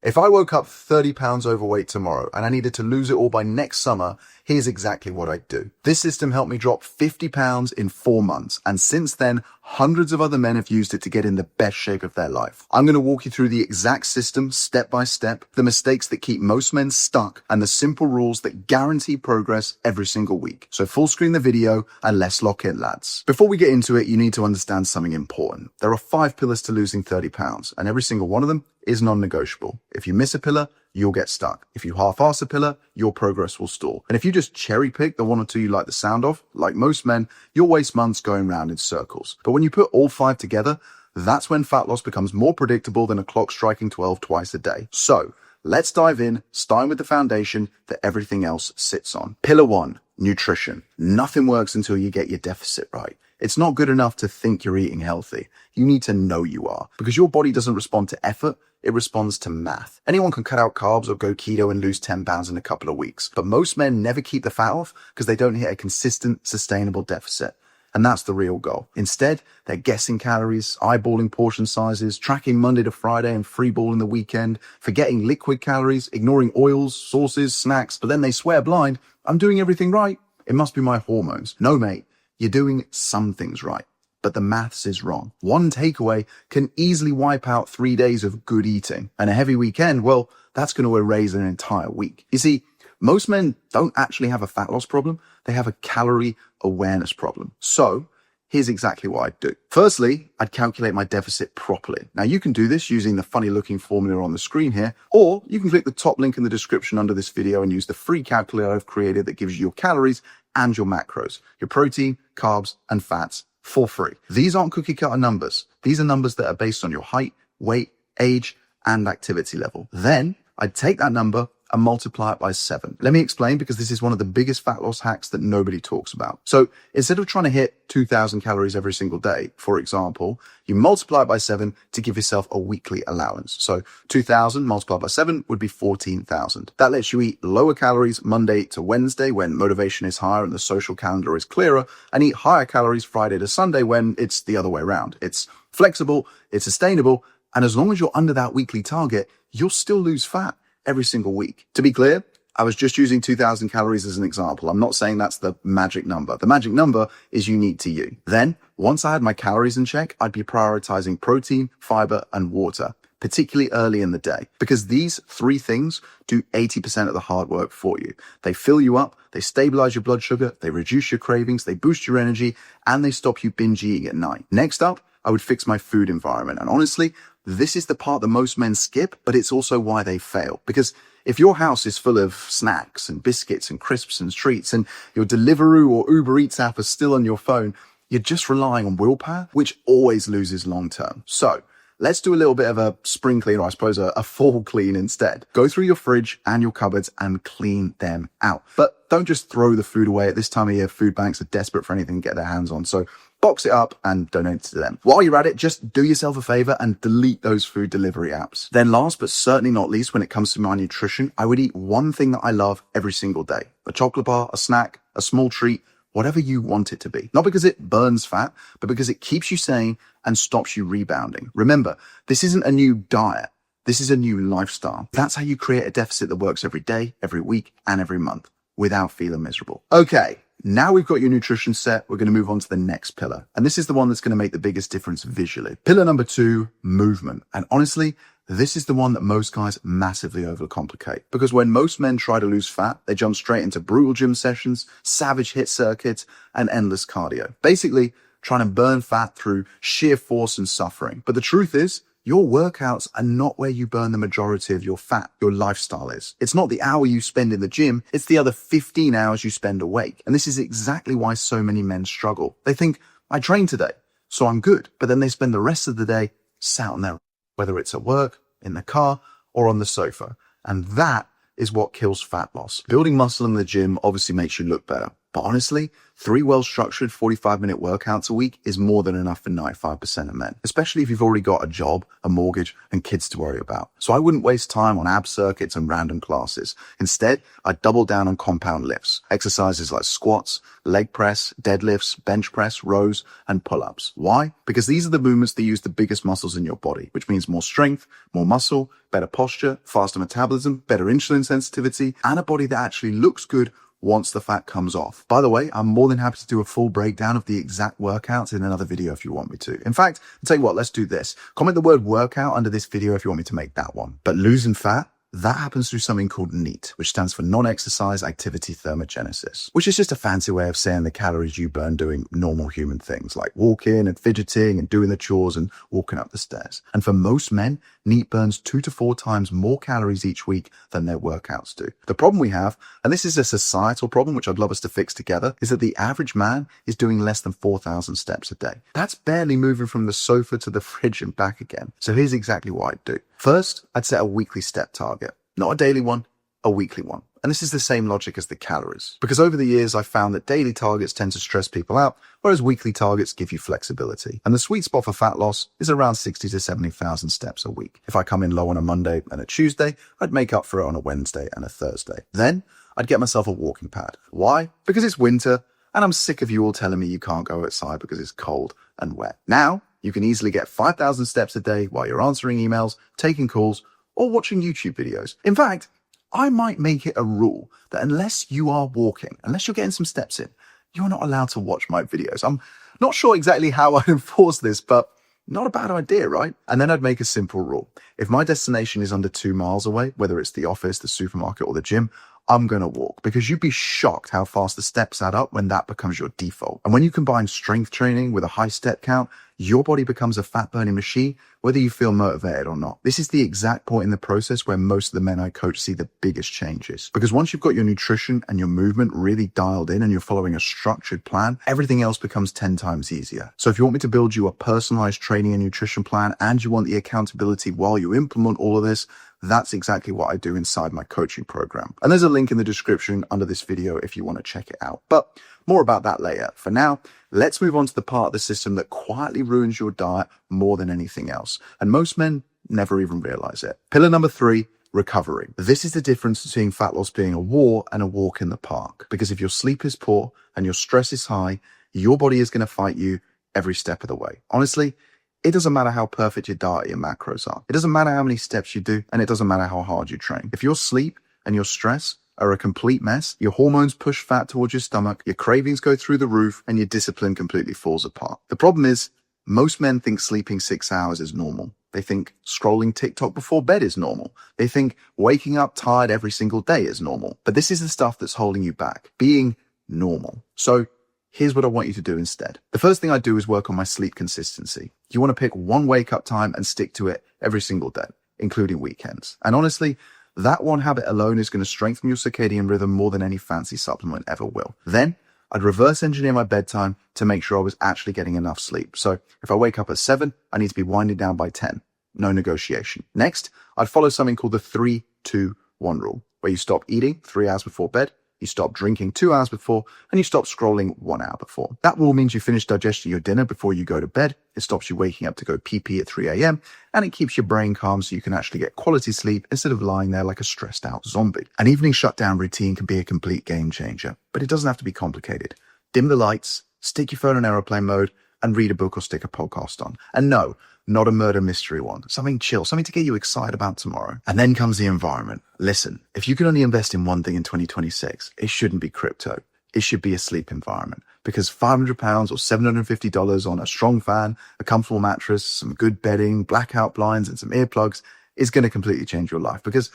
If I woke up 30 pounds overweight tomorrow and I needed to lose it all by next summer, here's exactly what I'd do. This system helped me drop 50 pounds in 4 months, and since then, hundreds of other men have used it to get in the best shape of their life. I'm going to walk you through the exact system, step by step, the mistakes that keep most men stuck, and the simple rules that guarantee progress every single week. So full screen the video and let's lock in, lads. Before we get into it, you need to understand something important. There are 5 pillars to losing 30 pounds, and every single one of them is non-negotiable. If you miss a pillar, you'll get stuck. If you half-ass a pillar, your progress will stall. And if you just cherry pick the one or two you like the sound of, like most men, you'll waste months going round in circles. But when you put all 5 together, that's when fat loss becomes more predictable than a clock striking 12 twice a day. So let's dive in, starting with the foundation that everything else sits on. Pillar 1, nutrition. Nothing works until you get your deficit right. It's not good enough to think you're eating healthy. You need to know you are, because your body doesn't respond to effort, it responds to math. Anyone can cut out carbs or go keto and lose 10 pounds in a couple of weeks, but most men never keep the fat off because they don't hit a consistent, sustainable deficit. And that's the real goal. Instead, they're guessing calories, eyeballing portion sizes, tracking Monday to Friday and freeballing the weekend, forgetting liquid calories, ignoring oils, sauces, snacks, but then they swear blind, I'm doing everything right. It must be my hormones. No, mate, you're doing some things right, but the maths is wrong. One takeaway can easily wipe out 3 days of good eating, and a heavy weekend, well, that's going to erase an entire week. You see, most men don't actually have a fat loss problem. They have a calorie awareness problem. So here's exactly what I'd do. Firstly, I'd calculate my deficit properly. Now you can do this using the funny looking formula on the screen here, or you can click the top link in the description under this video and use the free calculator I've created that gives you your calories and your macros, your protein, carbs, and fats for free. These aren't cookie cutter numbers. These are numbers that are based on your height, weight, age, and activity level. Then I'd take that number and multiply it by 7. Let me explain, because this is one of the biggest fat loss hacks that nobody talks about. So instead of trying to hit 2,000 calories every single day, for example, you multiply it by 7 to give yourself a weekly allowance. So 2,000 multiplied by 7 would be 14,000. That lets you eat lower calories Monday to Wednesday when motivation is higher and the social calendar is clearer, and eat higher calories Friday to Sunday when it's the other way around. It's flexible, it's sustainable, and as long as you're under that weekly target, you'll still lose fat every single week. To be clear, I was just using 2,000 calories as an example. I'm not saying that's the magic number. The magic number is unique to you. Then, once I had my calories in check, I'd be prioritizing protein, fiber, and water, particularly early in the day, because these 3 things do 80% of the hard work for you. They fill you up, they stabilize your blood sugar, they reduce your cravings, they boost your energy, and they stop you binge eating at night. Next up, I would fix my food environment. And honestly, this is the part that most men skip, but it's also why they fail. Because if your house is full of snacks and biscuits and crisps and treats, and your Deliveroo or Uber Eats app is still on your phone, you're just relying on willpower, which always loses long term. So let's do a little bit of a spring clean, or I suppose a fall clean instead. Go through your fridge and your cupboards and clean them out. But don't just throw the food away. At this time of year, food banks are desperate for anything to get their hands on. So box it up and donate it to them. While you're at it, just do yourself a favor and delete those food delivery apps. Then last but certainly not least, when it comes to my nutrition, I would eat one thing that I love every single day. A chocolate bar, a snack, a small treat, whatever you want it to be. Not because it burns fat, but because it keeps you sane and stops you rebounding. Remember, this isn't a new diet. This is a new lifestyle. That's how you create a deficit that works every day, every week, and every month without feeling miserable. Okay. Now we've got your nutrition set, we're going to move on to the next pillar. And this is the one that's going to make the biggest difference visually. Pillar number 2, movement. And honestly, this is the one that most guys massively overcomplicate. Because when most men try to lose fat, they jump straight into brutal gym sessions, savage hit circuits, and endless cardio. Basically, trying to burn fat through sheer force and suffering. But the truth is, your workouts are not where you burn the majority of your fat. Your lifestyle is. It's not the hour you spend in the gym, it's the other 15 hours you spend awake. And this is exactly why so many men struggle. They think, I trained today, so I'm good. But then they spend the rest of the day sat on their, whether it's at work, in the car, or on the sofa. And that is what kills fat loss. Building muscle in the gym obviously makes you look better. But honestly, 3 well-structured 45-minute workouts a week is more than enough for 95% of men, especially if you've already got a job, a mortgage, and kids to worry about. So I wouldn't waste time on ab circuits and random classes. Instead, I'd double down on compound lifts, exercises like squats, leg press, deadlifts, bench press, rows, and pull-ups. Why? Because these are the movements that use the biggest muscles in your body, which means more strength, more muscle, better posture, faster metabolism, better insulin sensitivity, and a body that actually looks good once the fat comes off. By the way, I'm more than happy to do a full breakdown of the exact workouts in another video if you want me to. In fact, I'll tell you what, let's do this. Comment the word workout under this video if you want me to make that one. But losing fat, that happens through something called NEAT, which stands for non-exercise activity thermogenesis, which is just a fancy way of saying the calories you burn doing normal human things like walking and fidgeting and doing the chores and walking up the stairs. And for most men, NEAT burns 2 to 4 times more calories each week than their workouts do. The problem we have, and this is a societal problem which I'd love us to fix together, is that the average man is doing less than 4,000 steps a day. That's barely moving from the sofa to the fridge and back again. So here's exactly what I'd do. First, I'd set a weekly step target. Not a daily one, a weekly one. And this is the same logic as the calories. Because over the years, I've found that daily targets tend to stress people out, whereas weekly targets give you flexibility. And the sweet spot for fat loss is around 60 to 70,000 steps a week. If I come in low on a Monday and a Tuesday, I'd make up for it on a Wednesday and a Thursday. Then I'd get myself a walking pad. Why? Because it's winter and I'm sick of you all telling me you can't go outside because it's cold and wet. Now, you can easily get 5,000 steps a day while you're answering emails, taking calls, or watching YouTube videos. In fact, I might make it a rule that unless you are walking, unless you're getting some steps in, you're not allowed to watch my videos. I'm not sure exactly how I'd enforce this, but not a bad idea, right? And then I'd make a simple rule. If my destination is under 2 miles away, whether it's the office, the supermarket, or the gym, I'm going to walk, because you'd be shocked how fast the steps add up when that becomes your default. And when you combine strength training with a high step count, your body becomes a fat burning machine, whether you feel motivated or not. This is the exact point in the process where most of the men I coach see the biggest changes. Because once you've got your nutrition and your movement really dialed in and you're following a structured plan, everything else becomes 10 times easier. So if you want me to build you a personalized training and nutrition plan and you want the accountability while you implement all of this, that's exactly what I do inside my coaching program. And there's a link in the description under this video if you want to check it out. But more about that later. For now, let's move on to the part of the system that quietly ruins your diet more than anything else. And most men never even realize it. Pillar number 3, recovery. This is the difference between fat loss being a war and a walk in the park. Because if your sleep is poor and your stress is high, your body is going to fight you every step of the way. Honestly, it doesn't matter how perfect your diet, your macros are. It doesn't matter how many steps you do, and it doesn't matter how hard you train. If your sleep and your stress are a complete mess, your hormones push fat towards your stomach, your cravings go through the roof, and your discipline completely falls apart. The problem is, most men think sleeping 6 hours is normal. They think scrolling TikTok before bed is normal. They think waking up tired every single day is normal. But this is the stuff that's holding you back, being normal. So here's what I want you to do instead. The first thing I do is work on my sleep consistency. You want to pick one wake up time and stick to it every single day, including weekends. And honestly, that one habit alone is going to strengthen your circadian rhythm more than any fancy supplement ever will. Then I'd reverse engineer my bedtime to make sure I was actually getting enough sleep. So if I wake up at 7, I need to be winding down by 10. No negotiation. Next, I'd follow something called the 3-2-1 rule, where you stop eating 3 hours before bed, you stop drinking 2 hours before, and you stop scrolling 1 hour before. That rule means you finish digesting your dinner before you go to bed. It stops you waking up to go pee-pee at 3 a.m. and it keeps your brain calm so you can actually get quality sleep instead of lying there like a stressed out zombie. An evening shutdown routine can be a complete game changer, but it doesn't have to be complicated. Dim the lights, stick your phone in airplane mode, and read a book or stick a podcast on. And no, not a murder mystery one. Something chill, something to get you excited about tomorrow. And then comes the environment. Listen, if you can only invest in one thing in 2026, it shouldn't be crypto. It should be a sleep environment. Because £500 or $750 on a strong fan, a comfortable mattress, some good bedding, blackout blinds, and some earplugs is going to completely change your life. Because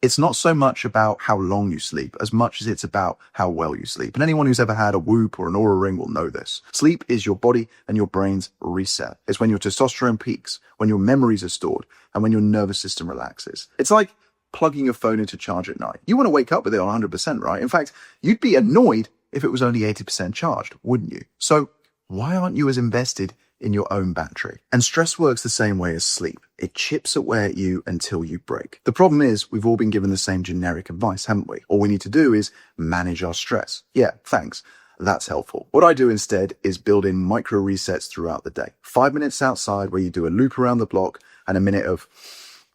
it's not so much about how long you sleep as much as it's about how well you sleep. And anyone who's ever had a Whoop or an Oura Ring will know this. Sleep is your body and your brain's reset. It's when your testosterone peaks, when your memories are stored, and when your nervous system relaxes. It's like plugging your phone into charge at night. You want to wake up with it on 100%, right? In fact, you'd be annoyed if it was only 80% charged, wouldn't you? So why aren't you as invested in your own battery? And stress works the same way as sleep. It chips away at you until you break. The problem is we've all been given the same generic advice, haven't we? All we need to do is manage our stress. Yeah, thanks. That's helpful. What I do instead is build in micro resets throughout the day. 5 minutes outside where you do a loop around the block and a minute of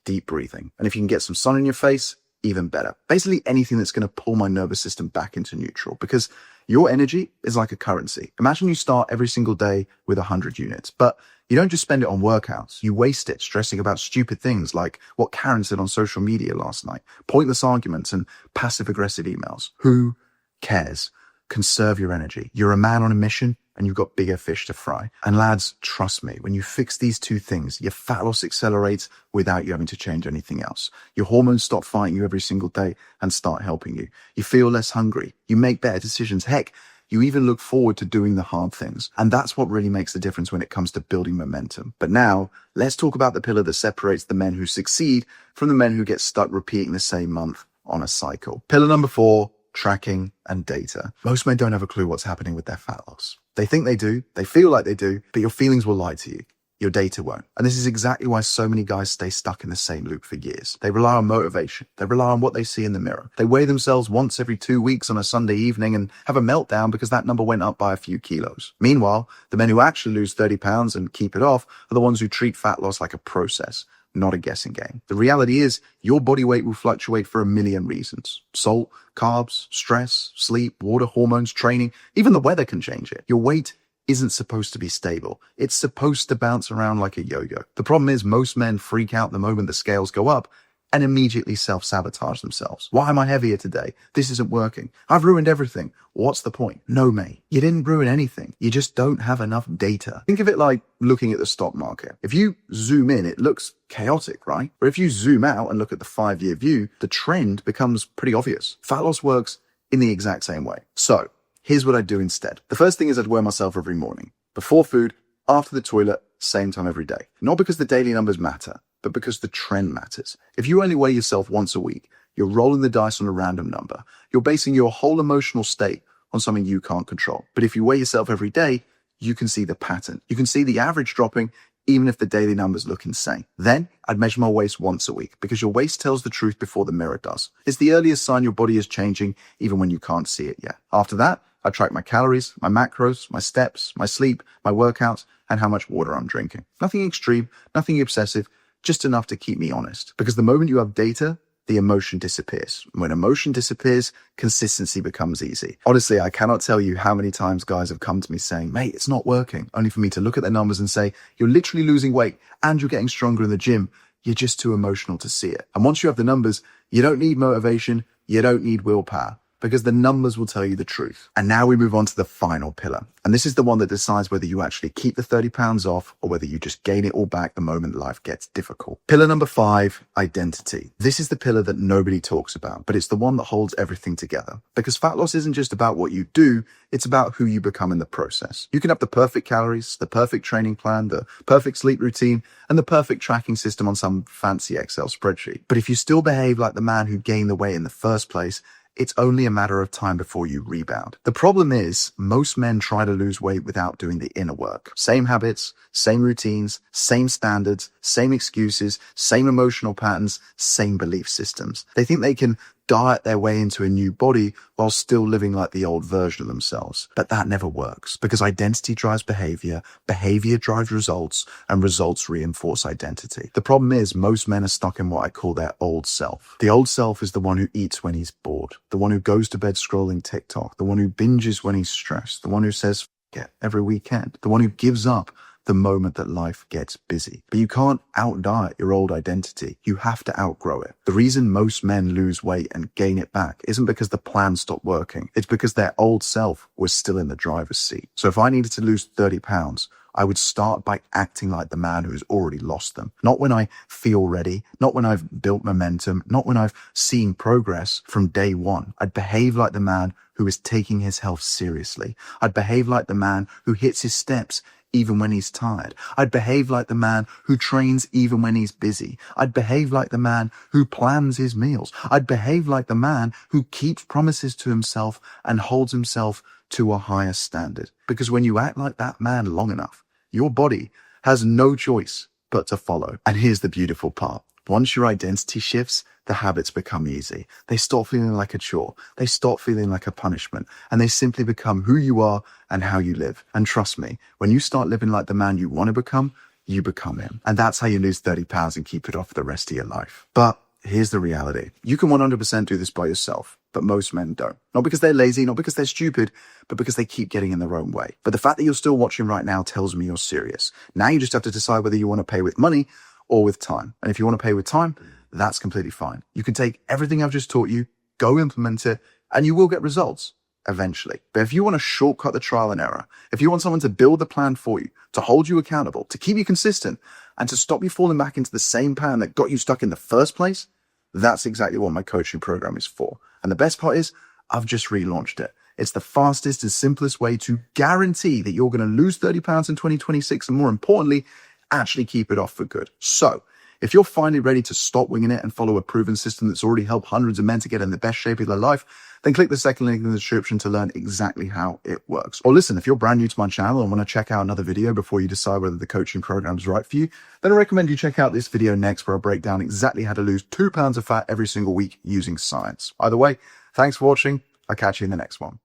deep breathing. And if you can get some sun in your face, even better. Basically anything that's going to pull my nervous system back into neutral, because your energy is like a currency. Imagine you start every single day with 100 units, but you don't just spend it on workouts. You waste it stressing about stupid things like what Karen said on social media last night, pointless arguments and passive aggressive emails. Who cares? Conserve your energy. You're a man on a mission and you've got bigger fish to fry. And lads, trust me, when you fix these two things, your fat loss accelerates without you having to change anything else. Your hormones stop fighting you every single day and start helping you. You feel less hungry. You make better decisions. Heck, you even look forward to doing the hard things. And that's what really makes the difference when it comes to building momentum. But now, let's talk about the pillar that separates the men who succeed from the men who get stuck repeating the same month on a cycle. Pillar number 4, tracking and data. Most men don't have a clue what's happening with their fat loss. They think they do, they feel like they do, but your feelings will lie to you. Your data won't. And this is exactly why so many guys stay stuck in the same loop for years. They rely on motivation. They rely on what they see in the mirror. They weigh themselves once every 2 weeks on a Sunday evening and have a meltdown because that number went up by a few kilos. Meanwhile, the men who actually lose 30 pounds and keep it off are the ones who treat fat loss like a process, not a guessing game. The reality is your body weight will fluctuate for a million reasons. Salt, carbs, stress, sleep, water, hormones, training, even the weather can change it. Your weight isn't supposed to be stable. It's supposed to bounce around like a yo-yo. The problem is most men freak out the moment the scales go up and immediately self-sabotage themselves. Why am I heavier today? This isn't working. I've ruined everything. What's the point? No, mate. You didn't ruin anything. You just don't have enough data. Think of it like looking at the stock market. If you zoom in, it looks chaotic, right? But if you zoom out and look at the 5-year view, the trend becomes pretty obvious. Fat loss works in the exact same way. So here's what I do instead. The first thing is I'd weigh myself every morning. Before food, after the toilet, same time every day. Not because the daily numbers matter, but because the trend matters. If you only weigh yourself once a week, you're rolling the dice on a random number. You're basing your whole emotional state on something you can't control. But if you weigh yourself every day, you can see the pattern. You can see the average dropping, even if the daily numbers look insane. Then I'd measure my waist once a week because your waist tells the truth before the mirror does. It's the earliest sign your body is changing, even when you can't see it yet. After that, I track my calories, my macros, my steps, my sleep, my workouts, and how much water I'm drinking. Nothing extreme, nothing obsessive, just enough to keep me honest. Because the moment you have data, the emotion disappears. When emotion disappears, consistency becomes easy. Honestly, I cannot tell you how many times guys have come to me saying, mate, it's not working, only for me to look at their numbers and say, you're literally losing weight and you're getting stronger in the gym. You're just too emotional to see it. And once you have the numbers, you don't need motivation, you don't need willpower, because the numbers will tell you the truth. And now we move on to the final pillar. And this is the one that decides whether you actually keep the 30 pounds off or whether you just gain it all back the moment life gets difficult. Pillar number 5, identity. This is the pillar that nobody talks about, but it's the one that holds everything together. Because fat loss isn't just about what you do, it's about who you become in the process. You can have the perfect calories, the perfect training plan, the perfect sleep routine, and the perfect tracking system on some fancy Excel spreadsheet. But if you still behave like the man who gained the weight in the first place, it's only a matter of time before you rebound. The problem is most men try to lose weight without doing the inner work. Same habits, same routines, same standards, same excuses, same emotional patterns, same belief systems. They think they can diet their way into a new body while still living like the old version of themselves. But that never works because identity drives behavior, behavior drives results, and results reinforce identity. The problem is most men are stuck in what I call their old self. The old self is the one who eats when he's bored, the one who goes to bed scrolling TikTok, the one who binges when he's stressed, the one who says f it every weekend, the one who gives up the moment that life gets busy. But you can't out-diet your old identity. You have to outgrow it. The reason most men lose weight and gain it back isn't because the plan stopped working. It's because their old self was still in the driver's seat. So if I needed to lose 30 pounds, I would start by acting like the man who has already lost them. Not when I feel ready, not when I've built momentum, not when I've seen progress from day one. I'd behave like the man who is taking his health seriously. I'd behave like the man who hits his steps even when he's tired. I'd behave like the man who trains even when he's busy. I'd behave like the man who plans his meals. I'd behave like the man who keeps promises to himself and holds himself to a higher standard. Because when you act like that man long enough, your body has no choice but to follow. And here's the beautiful part. Once your identity shifts, the habits become easy. They stop feeling like a chore. They stop feeling like a punishment. And they simply become who you are and how you live. And trust me, when you start living like the man you want to become, you become him. And that's how you lose 30 pounds and keep it off for the rest of your life. But here's the reality. You can 100% do this by yourself, but most men don't. Not because they're lazy, not because they're stupid, but because they keep getting in their own way. But the fact that you're still watching right now tells me you're serious. Now you just have to decide whether you want to pay with money or with time. And if you want to pay with time, that's completely fine. You can take everything I've just taught you, go implement it, and you will get results eventually. But if you want to shortcut the trial and error, if you want someone to build the plan for you, to hold you accountable, to keep you consistent, and to stop you falling back into the same pattern that got you stuck in the first place, that's exactly what my coaching program is for. And the best part is, I've just relaunched it. It's the fastest and simplest way to guarantee that you're going to lose 30 pounds in 2026, and more importantly, actually keep it off for good. So if you're finally ready to stop winging it and follow a proven system that's already helped hundreds of men to get in the best shape of their life, then click the second link in the description to learn exactly how it works. Or listen, if you're brand new to my channel and want to check out another video before you decide whether the coaching program is right for you, then I recommend you check out this video next, where I break down exactly how to lose 2 pounds of fat every single week using science. Either way, thanks for watching. I'll catch you in the next one.